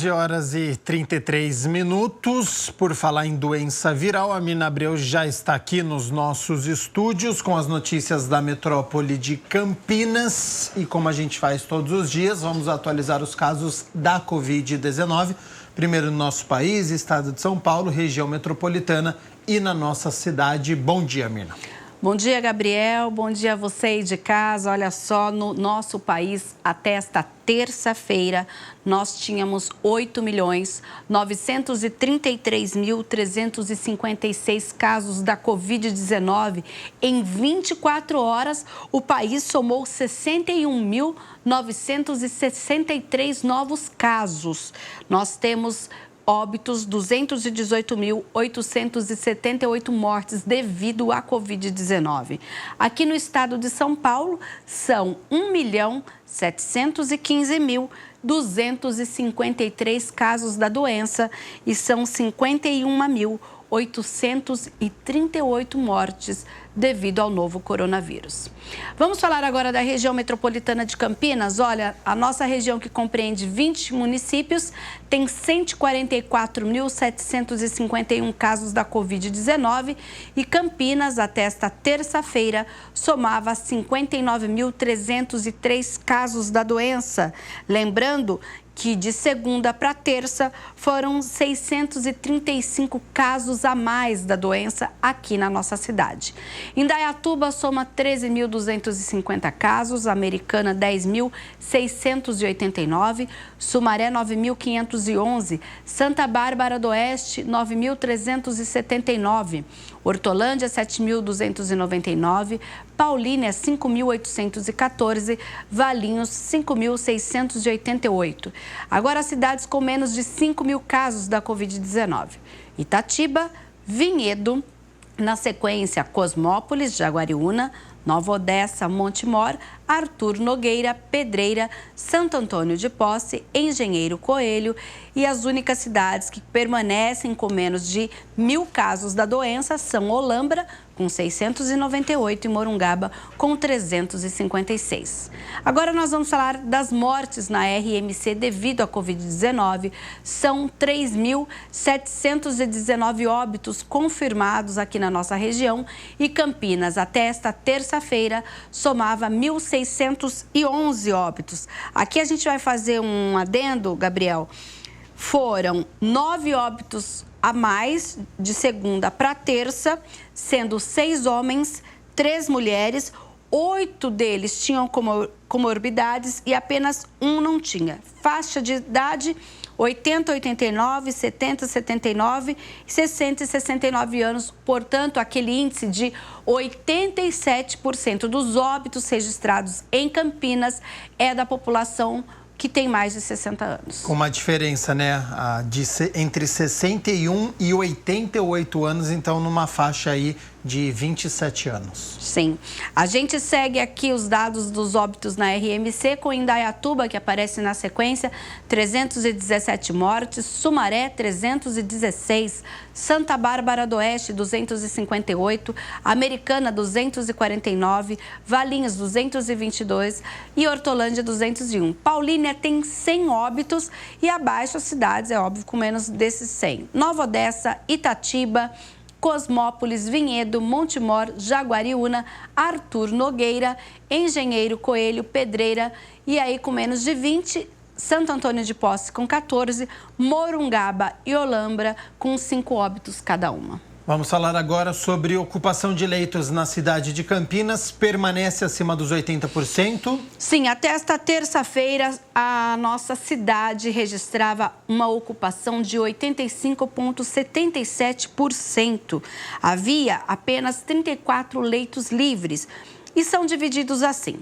11 horas e 33 minutos. Por falar em doença viral, a Mina Abreu já está aqui nos nossos estúdios com as notícias da metrópole de Campinas. E como a gente faz todos os dias, vamos atualizar os casos da Covid-19. Primeiro no nosso país, estado de São Paulo, região metropolitana e na nossa cidade. Bom dia, Mina. Bom dia, Gabriel. Bom dia a você aí de casa. Olha só, no nosso país, até esta terça-feira, nós tínhamos 8.933.356 casos da Covid-19. Em 24 horas, o país somou 61.963 novos casos. Nós temos óbitos, 218.878 mortes devido à Covid-19. Aqui no estado de São Paulo, são 1.715.253 casos da doença e são 51.838 mortes devido ao novo coronavírus. Vamos falar agora da região metropolitana de Campinas. Olha, a nossa região, que compreende 20 municípios, tem 144.751 casos da Covid-19 e Campinas, até esta terça-feira, somava 59.303 casos da doença. Lembrando que de segunda para terça foram 635 casos a mais da doença aqui na nossa cidade. Indaiatuba soma 13.250 casos, Americana 10.689, Sumaré 9.511, Santa Bárbara do Oeste 9.379, Hortolândia 7.299, Paulínia 5.814, Valinhos 5.688. Agora, cidades com menos de 5.000 casos da Covid-19. Itatiba, Vinhedo, na sequência Cosmópolis, Jaguariúna, Nova Odessa, Montemor, Arthur Nogueira, Pedreira, Santo Antônio de Posse, Engenheiro Coelho, e as únicas cidades que permanecem com menos de 1.000 casos da doença são Olambra, com 698, e Morungaba, com 356. Agora nós vamos falar das mortes na RMC devido à Covid-19. São 3.719 óbitos confirmados aqui na nossa região e Campinas, até esta terça-feira, somava 1.611 óbitos. Aqui a gente vai fazer um adendo, Gabriel. Foram 9 óbitos a mais de segunda para terça, sendo 6 homens, 3 mulheres, 8 deles tinham comorbidades e apenas um não tinha. Faixa de idade 80, 89, 70, 79, 60 e 69 anos. Portanto, aquele índice de 87% dos óbitos registrados em Campinas é da população que tem mais de 60 anos. Com uma diferença, né, entre 61 e 88 anos, então numa faixa aí de 27 anos. Sim. A gente segue aqui os dados dos óbitos na RMC, com Indaiatuba, que aparece na sequência, 317 mortes, Sumaré, 316, Santa Bárbara do Oeste, 258, Americana, 249, Valinhos, 222 e Hortolândia, 201. Paulínia tem 100 óbitos e abaixo as cidades, é óbvio, com menos desses 100. Nova Odessa, Itatiba, Cosmópolis, Vinhedo, Montemor, Jaguariúna, Arthur Nogueira, Engenheiro Coelho, Pedreira e aí com menos de 20, Santo Antônio de Posse com 14, Morungaba e Olambra com 5 óbitos cada uma. Vamos falar agora sobre ocupação de leitos na cidade de Campinas. Permanece acima dos 80%? Sim, até esta terça-feira, a nossa cidade registrava uma ocupação de 85,77%. Havia apenas 34 leitos livres e são divididos assim.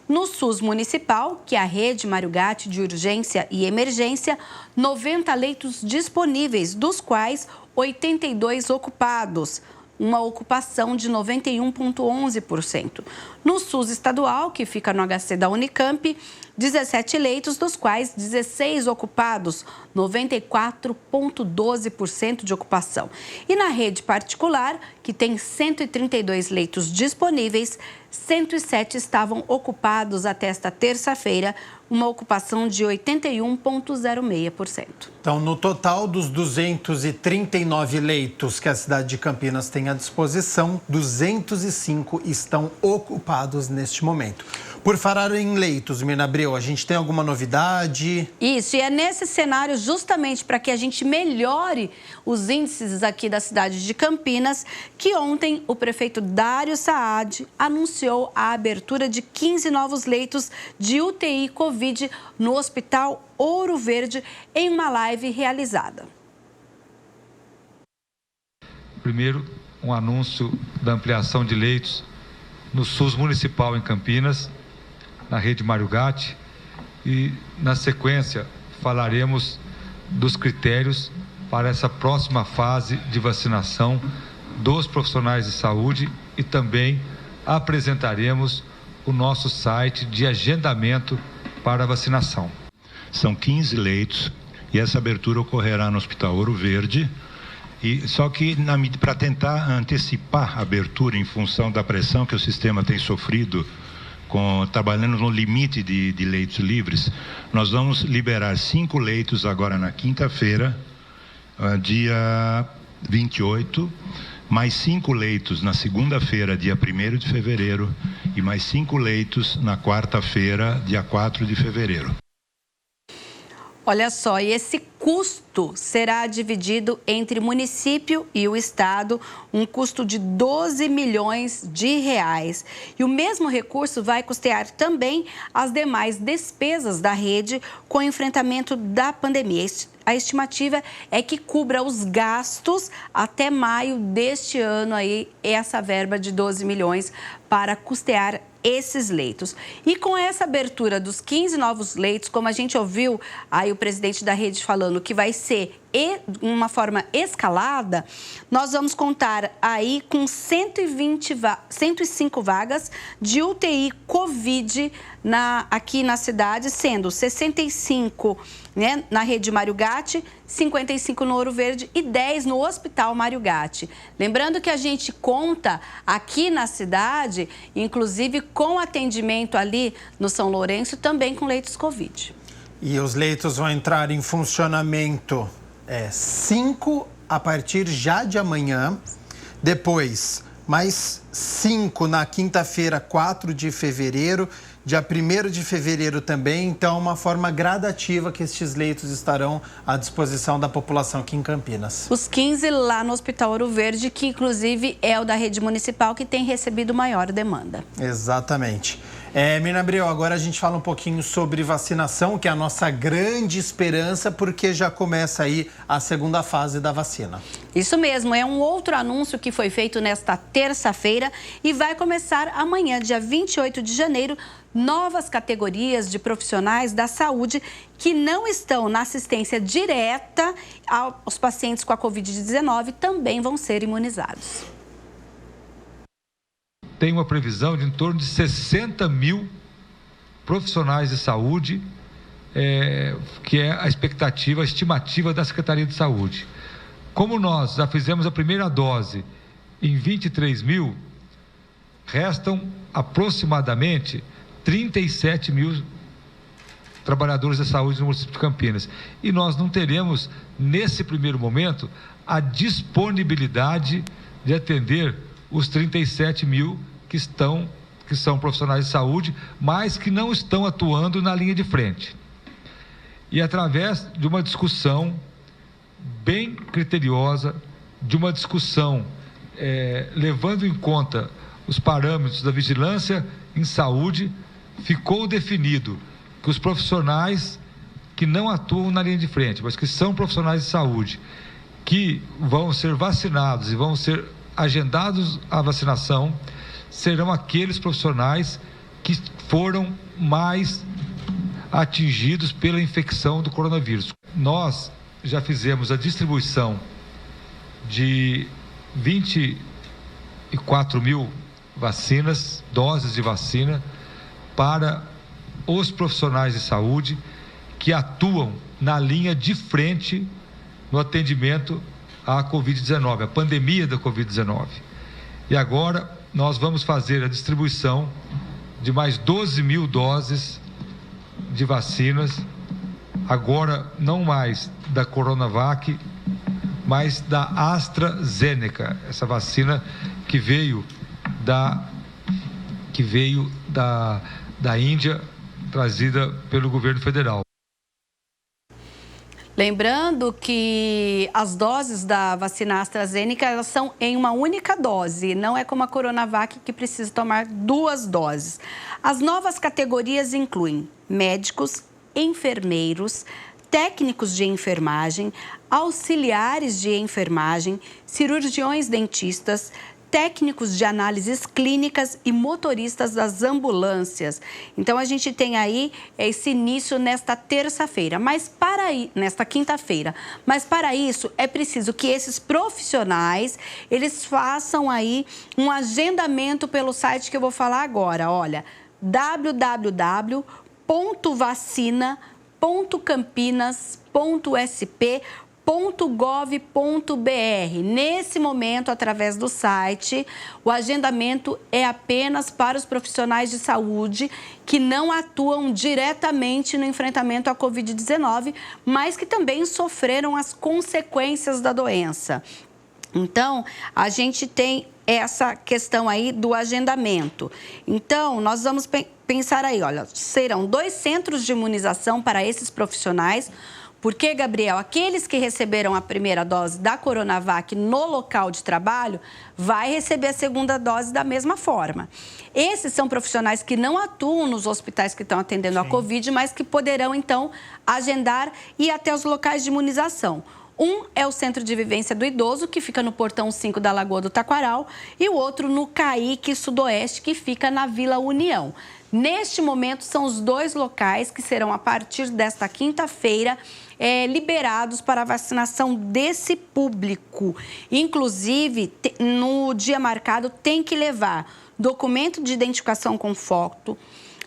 No SUS municipal, que é a rede Mário Gatti de urgência e emergência, 90 leitos disponíveis, dos quais 82 ocupados, uma ocupação de 91,11%. No SUS estadual, que fica no HC da Unicamp, 17 leitos, dos quais 16 ocupados, 94,12% de ocupação. E na rede particular, que tem 132 leitos disponíveis, 107 estavam ocupados até esta terça-feira, uma ocupação de 81,06%. Então, no total dos 239 leitos que a cidade de Campinas tem à disposição, 205 estão ocupados neste momento. Por falar em leitos, Mirna Abreu, a gente tem alguma novidade? Isso, e é nesse cenário justamente para que a gente melhore os índices aqui da cidade de Campinas, que ontem o prefeito Dário Saad anunciou a abertura de 15 novos leitos de UTI Covid no Hospital Ouro Verde em uma live realizada. Primeiro, um anúncio da ampliação de leitos no SUS municipal em Campinas, na rede Mário Gatti, e na sequência falaremos dos critérios para essa próxima fase de vacinação dos profissionais de saúde e também apresentaremos o nosso site de agendamento para a vacinação. São 15 leitos e essa abertura ocorrerá no Hospital Ouro Verde. Só que para tentar antecipar a abertura em função da pressão que o sistema tem sofrido, trabalhando no limite de leitos livres, nós vamos liberar 5 leitos agora na quinta-feira, dia 28, mais 5 leitos na segunda-feira, dia 1º de fevereiro, e mais 5 leitos na quarta-feira, dia 4 de fevereiro. Olha só, e esse custo será dividido entre município e o estado, um custo de 12 milhões de reais. E o mesmo recurso vai custear também as demais despesas da rede com o enfrentamento da pandemia. A estimativa é que cubra os gastos até maio deste ano, aí, essa verba de 12 milhões para custear esses leitos. E com essa abertura dos 15 novos leitos, como a gente ouviu aí o presidente da rede falando que vai ser uma forma escalada, nós vamos contar aí com 105 vagas de UTI Covid aqui na cidade, sendo 65 na rede Mário Gatti, 55 no Ouro Verde e 10 no Hospital Mário Gatti. Lembrando que a gente conta aqui na cidade, inclusive com atendimento ali no São Lourenço, também com leitos Covid. E os leitos vão entrar em funcionamento 5 a partir já de amanhã, depois mais 5 na quinta-feira, 4 de fevereiro, dia 1º de fevereiro também. Então, uma forma gradativa que estes leitos estarão à disposição da população aqui em Campinas. Os 15 lá no Hospital Ouro Verde, que inclusive é o da rede municipal que tem recebido maior demanda. Exatamente. Mirna Abreu, agora a gente fala um pouquinho sobre vacinação, que é a nossa grande esperança, porque já começa aí a segunda fase da vacina. Isso mesmo, é um outro anúncio que foi feito nesta terça-feira e vai começar amanhã, dia 28 de janeiro, novas categorias de profissionais da saúde que não estão na assistência direta aos pacientes com a Covid-19 também vão ser imunizados. Tem uma previsão de em torno de 60 mil profissionais de saúde, que é a expectativa, a estimativa da Secretaria de Saúde. Como nós já fizemos a primeira dose em 23 mil, restam aproximadamente 37 mil trabalhadores da saúde no município de Campinas. E nós não teremos, nesse primeiro momento, a disponibilidade de atender os 37 mil que são profissionais de saúde, mas que não estão atuando na linha de frente. E através de uma discussão bem criteriosa, de uma discussão levando em conta os parâmetros da vigilância em saúde, ficou definido que os profissionais que não atuam na linha de frente, mas que são profissionais de saúde, que vão ser vacinados e vão ser agendados a vacinação, serão aqueles profissionais que foram mais atingidos pela infecção do coronavírus. Nós já fizemos a distribuição de 24 mil vacinas, doses de vacina, para os profissionais de saúde que atuam na linha de frente no atendimento à Covid-19, a pandemia da Covid-19. E agora nós vamos fazer a distribuição de mais 12 mil doses de vacinas, agora não mais da Coronavac, mas da AstraZeneca, essa vacina que veio da Índia, trazida pelo governo federal. Lembrando que as doses da vacina AstraZeneca, elas são em uma única dose, não é como a Coronavac que precisa tomar 2 doses. As novas categorias incluem médicos, enfermeiros, técnicos de enfermagem, auxiliares de enfermagem, cirurgiões dentistas, técnicos de análises clínicas e motoristas das ambulâncias. Então, a gente tem aí esse início nesta terça-feira, nesta quinta-feira. Mas, para isso, é preciso que esses profissionais, eles façam aí um agendamento pelo site que eu vou falar agora. Olha, www.vacina.campinas.sp.gov.br. Nesse momento, através do site, o agendamento é apenas para os profissionais de saúde que não atuam diretamente no enfrentamento à Covid-19, mas que também sofreram as consequências da doença. Então, a gente tem essa questão aí do agendamento. Então, nós vamos pensar aí, olha, serão 2 centros de imunização para esses profissionais. Porque, Gabriel, aqueles que receberam a primeira dose da Coronavac no local de trabalho vai receber a segunda dose da mesma forma. Esses são profissionais que não atuam nos hospitais que estão atendendo a Covid, mas que poderão, então, agendar e ir até os locais de imunização. Um é o Centro de Vivência do Idoso, que fica no Portão 5 da Lagoa do Taquaral, e o outro no CAIC Sudoeste, que fica na Vila União. Neste momento, são os 2 locais que serão, a partir desta quinta-feira, liberados para a vacinação desse público. Inclusive, no dia marcado, tem que levar documento de identificação com foto,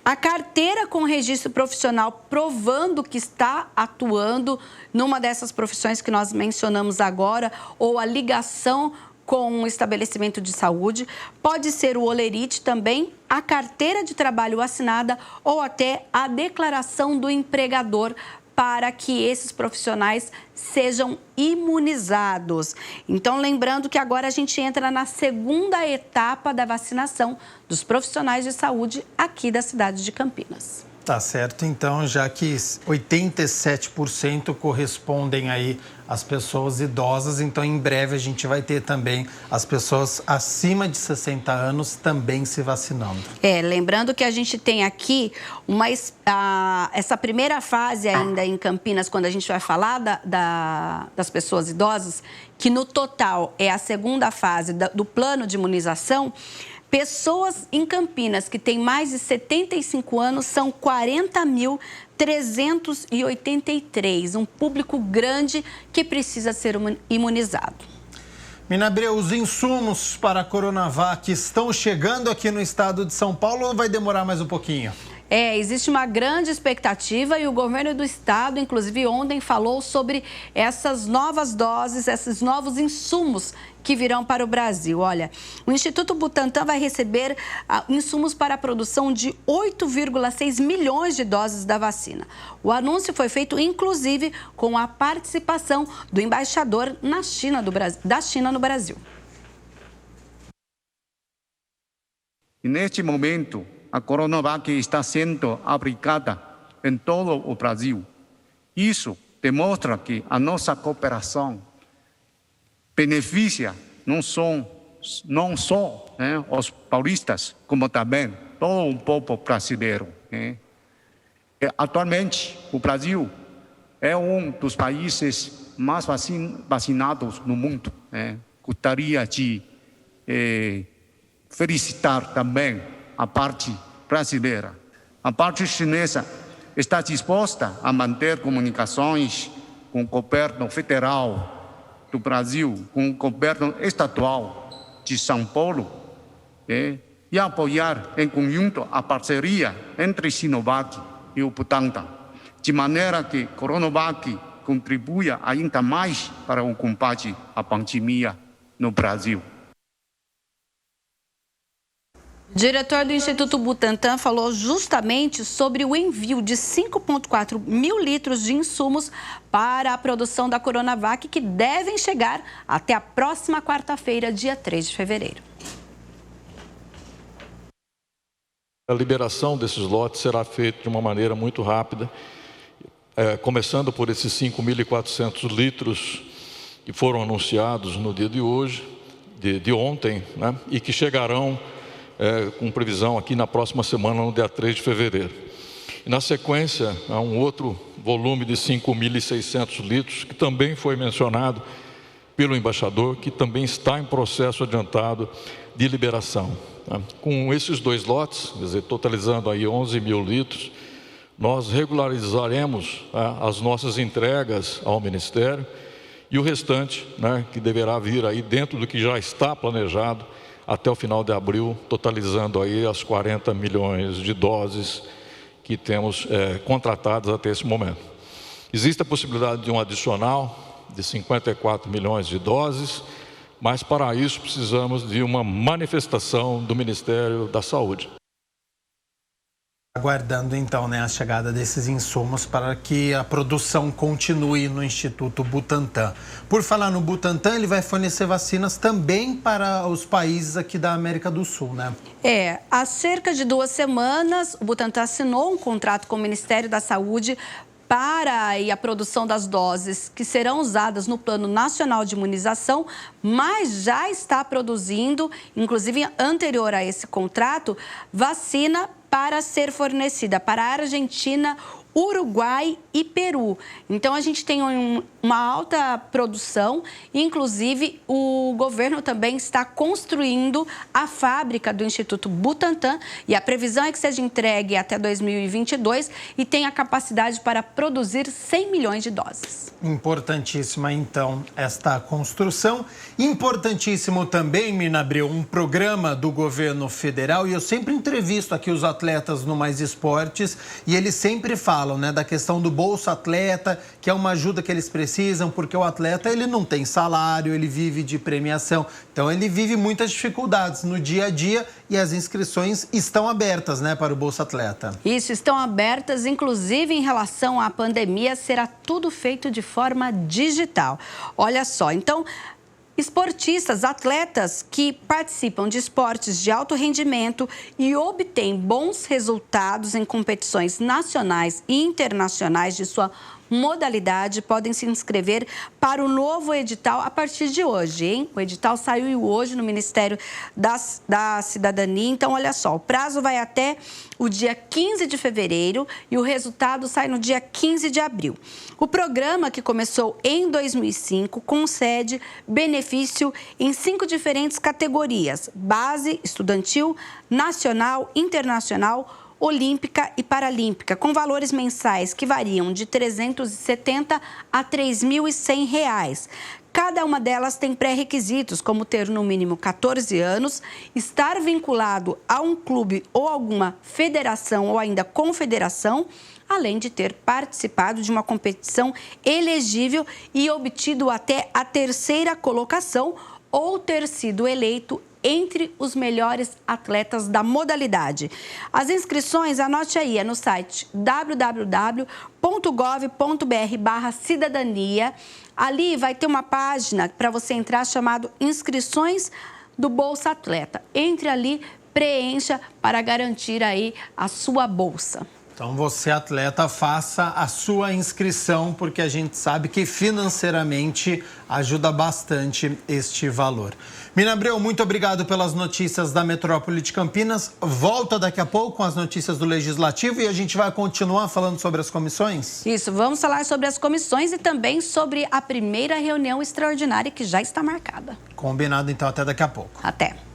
a carteira com registro profissional provando que está atuando numa dessas profissões que nós mencionamos agora, ou a ligação com um estabelecimento de saúde. Pode ser o holerite também, a carteira de trabalho assinada ou até a declaração do empregador, para que esses profissionais sejam imunizados. Então, lembrando que agora a gente entra na segunda etapa da vacinação dos profissionais de saúde aqui da cidade de Campinas. Tá certo, então, já que 87% correspondem aí às pessoas idosas, então em breve a gente vai ter também as pessoas acima de 60 anos também se vacinando. Lembrando que a gente tem aqui essa primeira fase ainda em Campinas, quando a gente vai falar das pessoas idosas, que no total é a segunda fase do plano de imunização. Pessoas em Campinas que têm mais de 75 anos são 40.383, um público grande que precisa ser imunizado. Minabreu, os insumos para a Coronavac estão chegando aqui no estado de São Paulo ou vai demorar mais um pouquinho? Existe uma grande expectativa e o governo do estado, inclusive ontem, falou sobre essas novas doses, esses novos insumos que virão para o Brasil. Olha, o Instituto Butantan vai receber insumos para a produção de 8,6 milhões de doses da vacina. O anúncio foi feito, inclusive, com a participação do embaixador da China no Brasil. E neste momento, a Coronavac está sendo aplicada em todo o Brasil. Isso demonstra que a nossa cooperação beneficia não só os paulistas, como também todo o povo brasileiro. Atualmente, o Brasil é um dos países mais vacinados no mundo. Gostaria de felicitar também a parte brasileira. A parte chinesa está disposta a manter comunicações com o governo federal do Brasil, com o governo estadual de São Paulo, e apoiar em conjunto a parceria entre Sinovac e o Butantan, de maneira que Coronavac contribua ainda mais para o combate à pandemia no Brasil. O diretor do Instituto Butantan falou justamente sobre o envio de 5,4 mil litros de insumos para a produção da Coronavac, que devem chegar até a próxima quarta-feira, dia 3 de fevereiro. A liberação desses lotes será feita de uma maneira muito rápida, começando por esses 5.400 litros que foram anunciados no dia de hoje, de ontem, né, e que chegarão com previsão aqui na próxima semana, no dia 3 de fevereiro. E na sequência, há um outro volume de 5.600 litros, que também foi mencionado pelo embaixador, que também está em processo adiantado de liberação. Com esses 2 lotes, quer dizer, totalizando aí 11 mil litros, nós regularizaremos as nossas entregas ao Ministério e o restante, né, que deverá vir aí dentro do que já está planejado até o final de abril, totalizando aí as 40 milhões de doses que temos contratadas até esse momento. Existe a possibilidade de um adicional de 54 milhões de doses, mas para isso precisamos de uma manifestação do Ministério da Saúde. Aguardando então, né, a chegada desses insumos para que a produção continue no Instituto Butantan. Por falar no Butantan, ele vai fornecer vacinas também para os países aqui da América do Sul, né? Há cerca de 2 semanas, o Butantan assinou um contrato com o Ministério da Saúde para a produção das doses que serão usadas no Plano Nacional de Imunização, mas já está produzindo, inclusive anterior a esse contrato, vacina para ser fornecida para a Argentina, Uruguai e Peru. Então, a gente tem uma alta produção, inclusive o governo também está construindo a fábrica do Instituto Butantan e a previsão é que seja entregue até 2022 e tenha capacidade para produzir 100 milhões de doses. Importantíssima, então, esta construção. Importantíssimo também, Mirna Abreu, um programa do governo federal, e eu sempre entrevisto aqui os atletas no Mais Esportes e eles sempre falam, né, da questão do Bolsa Atleta, que é uma ajuda que eles precisam, porque o atleta ele não tem salário, ele vive de premiação, então ele vive muitas dificuldades no dia a dia e as inscrições estão abertas, né, para o Bolsa Atleta. Isso, estão abertas, inclusive em relação à pandemia, será tudo feito de forma digital. Olha só, então, esportistas, atletas que participam de esportes de alto rendimento e obtêm bons resultados em competições nacionais e internacionais de sua modalidade podem se inscrever para o novo edital a partir de hoje, hein? O edital saiu hoje no Ministério da Cidadania. Então, olha só, o prazo vai até o dia 15 de fevereiro e o resultado sai no dia 15 de abril. O programa, que começou em 2005, concede benefício em 5 diferentes categorias: base, estudantil, nacional, internacional, olímpica e paralímpica, com valores mensais que variam de R$ 370 a R$ 3.100. Cada uma delas tem pré-requisitos, como ter no mínimo 14 anos, estar vinculado a um clube ou alguma federação ou ainda confederação, além de ter participado de uma competição elegível e obtido até a 3ª colocação ou ter sido eleito entre os melhores atletas da modalidade. As inscrições, anote aí, é no site www.gov.br/cidadania. Ali vai ter uma página para você entrar chamado Inscrições do Bolsa Atleta. Entre ali, preencha para garantir aí a sua bolsa. Então, você, atleta, faça a sua inscrição, porque a gente sabe que financeiramente ajuda bastante este valor. Mirna Abreu, muito obrigado pelas notícias da Metrópole de Campinas. Volta daqui a pouco com as notícias do Legislativo e a gente vai continuar falando sobre as comissões? Isso, vamos falar sobre as comissões e também sobre a primeira reunião extraordinária que já está marcada. Combinado, então, até daqui a pouco. Até.